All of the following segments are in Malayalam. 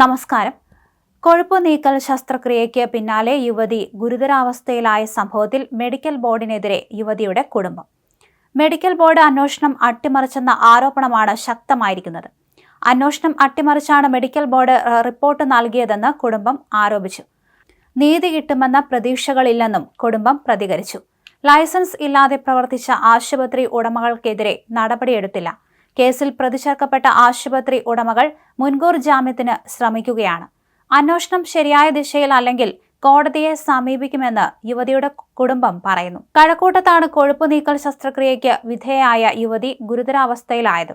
നമസ്കാരം. കൊഴുപ്പ് നീക്കൽ ശസ്ത്രക്രിയയ്ക്ക് പിന്നാലെ യുവതി ഗുരുതരാവസ്ഥയിലായ സംഭവത്തിൽ മെഡിക്കൽ ബോർഡിനെതിരെ യുവതിയുടെ കുടുംബം. മെഡിക്കൽ ബോർഡ് അന്വേഷണം അട്ടിമറിച്ചെന്ന ആരോപണമാണ് ശക്തമായിരിക്കുന്നത്. അന്വേഷണം അട്ടിമറിച്ചാണ് മെഡിക്കൽ ബോർഡ് റിപ്പോർട്ട് നൽകിയതെന്ന് കുടുംബം ആരോപിച്ചു. നീതി കിട്ടുമെന്ന പ്രതീക്ഷകളില്ലെന്നും കുടുംബം പ്രതികരിച്ചു. ലൈസൻസ് ഇല്ലാതെ പ്രവർത്തിച്ച ആശുപത്രി ഉടമകൾക്കെതിരെ നടപടിയെടുത്തില്ല. കേസിൽ പ്രതിചേർക്കപ്പെട്ട ആശുപത്രി ഉടമകൾ മുൻകൂർ ജാമ്യത്തിന് ശ്രമിക്കുകയാണ്. അന്വേഷണം ശരിയായ ദിശയിൽ അല്ലെങ്കിൽ കോടതിയെ സമീപിക്കുമെന്ന് യുവതിയുടെ കുടുംബം പറയുന്നു. കഴക്കൂട്ടത്താണ് കൊഴുപ്പ് നീക്കൽ ശസ്ത്രക്രിയയ്ക്ക് വിധേയയായ യുവതി ഗുരുതരാവസ്ഥയിലായത്.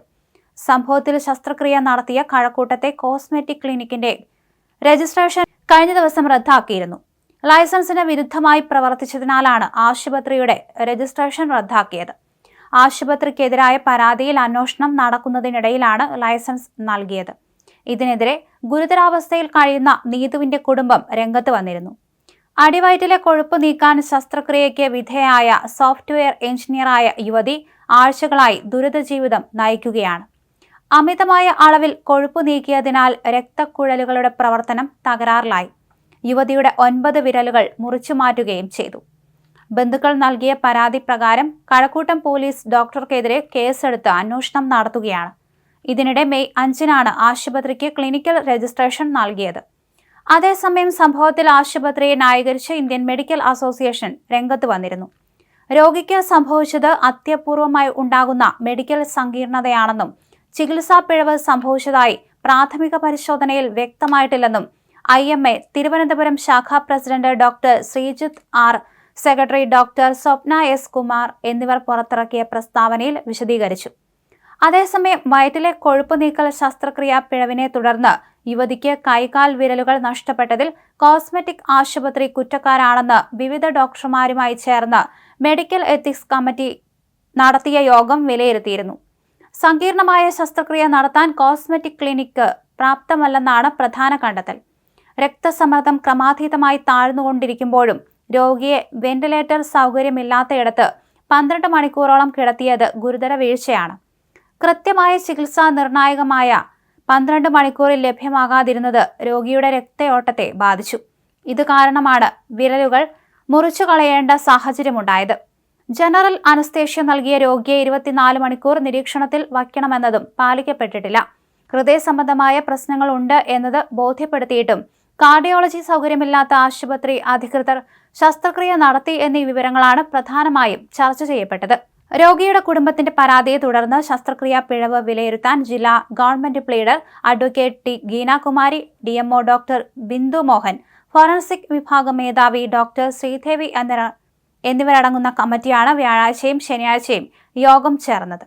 സംഭവത്തിൽ ശസ്ത്രക്രിയ നടത്തിയ കഴക്കൂട്ടത്തെ കോസ്മെറ്റിക് ക്ലിനിക്കിന്റെ രജിസ്ട്രേഷൻ കഴിഞ്ഞ ദിവസം റദ്ദാക്കിയിരുന്നു. ലൈസൻസിന് വിരുദ്ധമായി പ്രവർത്തിച്ചതിനാലാണ് ആശുപത്രിയുടെ രജിസ്ട്രേഷൻ റദ്ദാക്കിയത്. ആശുപത്രിക്കെതിരായ പരാതിയിൽ അന്വേഷണം നടക്കുന്നതിനിടയിലാണ് ലൈസൻസ് നൽകിയത്. ഇതിനെതിരെ ഗുരുതരാവസ്ഥയിൽ കഴിയുന്ന നീതുവിന്റെ കുടുംബം രംഗത്ത് വന്നിരുന്നു. അടിവയറ്റിലെ കൊഴുപ്പ് നീക്കാൻ ശസ്ത്രക്രിയയ്ക്ക് വിധേയയായ സോഫ്റ്റ്വെയർ എഞ്ചിനീയറായ യുവതി ആഴ്ചകളായി ദുരിതജീവിതം നയിക്കുകയാണ്. അമിതമായ അളവിൽ കൊഴുപ്പ് നീക്കിയതിനാൽ രക്തക്കുഴലുകളുടെ പ്രവർത്തനം തകരാറിലായി. യുവതിയുടെ 9 വിരലുകൾ മുറിച്ചു മാറ്റുകയും ചെയ്തു. ബന്ധുക്കൾ നൽകിയ പരാതി പ്രകാരം കഴക്കൂട്ടം പോലീസ് ഡോക്ടർക്കെതിരെ കേസെടുത്ത് അന്വേഷണം നടത്തുകയാണ്. ഇതിനിടെ മെയ് 5-നാണ് ആശുപത്രിക്ക് ക്ലിനിക്കൽ രജിസ്ട്രേഷൻ നൽകിയത്. അതേസമയം സംഭവത്തിൽ ആശുപത്രിയെ ന്യായീകരിച്ച് ഇന്ത്യൻ മെഡിക്കൽ അസോസിയേഷൻ രംഗത്ത് വന്നിരുന്നു. രോഗിക്ക് സംഭവിച്ചത് അത്യപൂർവമായി ഉണ്ടാകുന്ന മെഡിക്കൽ സങ്കീർണതയാണെന്നും ചികിത്സാ പിഴവ് സംഭവിച്ചതായി പ്രാഥമിക പരിശോധനയിൽ വ്യക്തമായിട്ടില്ലെന്നും IMA തിരുവനന്തപുരം ശാഖാ president doctor Sreejith R, secretary doctor Swapna S Kumar എന്നിവർ പുറത്തിറക്കിയ പ്രസ്താവനയിൽ വിശദീകരിച്ചു. അതേസമയം വയറ്റിലെ കൊഴുപ്പ് നീക്കൽ ശസ്ത്രക്രിയ പിഴവിനെ തുടർന്ന് യുവതിക്ക് കൈകാൽ വിരലുകൾ നഷ്ടപ്പെട്ടതിൽ കോസ്മെറ്റിക് ആശുപത്രി കുറ്റക്കാരാണെന്ന് വിവിധ ഡോക്ടർമാരുമായി ചേർന്ന് മെഡിക്കൽ എത്തിക്സ് കമ്മിറ്റി നടത്തിയ യോഗം വിലയിരുത്തിയിരുന്നു. സങ്കീർണമായ ശസ്ത്രക്രിയ നടത്താൻ കോസ്മെറ്റിക് ക്ലിനിക്ക് പ്രാപ്തമല്ലെന്നാണ് പ്രധാന കണ്ടെത്തൽ. രക്തസമ്മർദ്ദം ക്രമാതീതമായി താഴ്ന്നുകൊണ്ടിരിക്കുമ്പോഴും രോഗിയെ വെന്റിലേറ്റർ സൗകര്യമില്ലാത്തയിടത്ത് 12 മണിക്കൂറോളം കിടത്തിയത് ഗുരുതര വീഴ്ചയാണ്. കൃത്യമായ ചികിത്സ നിർണായകമായ 12 മണിക്കൂറിൽ ലഭ്യമാകാതിരുന്നത് രോഗിയുടെ രക്തയോട്ടത്തെ ബാധിച്ചു. ഇത് കാരണമാണ് വിരലുകൾ മുറിച്ചു കളയേണ്ട സാഹചര്യമുണ്ടായത്. ജനറൽ അനസ്തേഷ്യ നൽകിയ രോഗിയെ 24 മണിക്കൂർ നിരീക്ഷണത്തിൽ വയ്ക്കണമെന്നതും പാലിക്കപ്പെട്ടിട്ടില്ല. ഹൃദയ സംബന്ധമായ പ്രശ്നങ്ങൾ ഉണ്ട് എന്നത് ബോധ്യപ്പെടുത്തിയിട്ടും കാർഡിയോളജി സൗകര്യമില്ലാത്ത ആശുപത്രി അധികൃതർ ശസ്ത്രക്രിയ നടത്തി എന്നീ വിവരങ്ങളാണ് പ്രധാനമായും ചർച്ച ചെയ്യപ്പെട്ടത്. രോഗിയുടെ കുടുംബത്തിന്റെ പരാതിയെ തുടർന്ന് ശസ്ത്രക്രിയ പിഴവ് വിലയിരുത്താൻ ജില്ലാ government pleader advocate T Geenakumari, DMO doctor Bindu Mohan, forensic വിഭാഗം മേധാവി ഡോക്ടർ ശ്രീദേവി എന്നിവരടങ്ങുന്ന കമ്മിറ്റിയാണ് വ്യാഴാഴ്ചയും ശനിയാഴ്ചയും യോഗം ചേർന്നത്.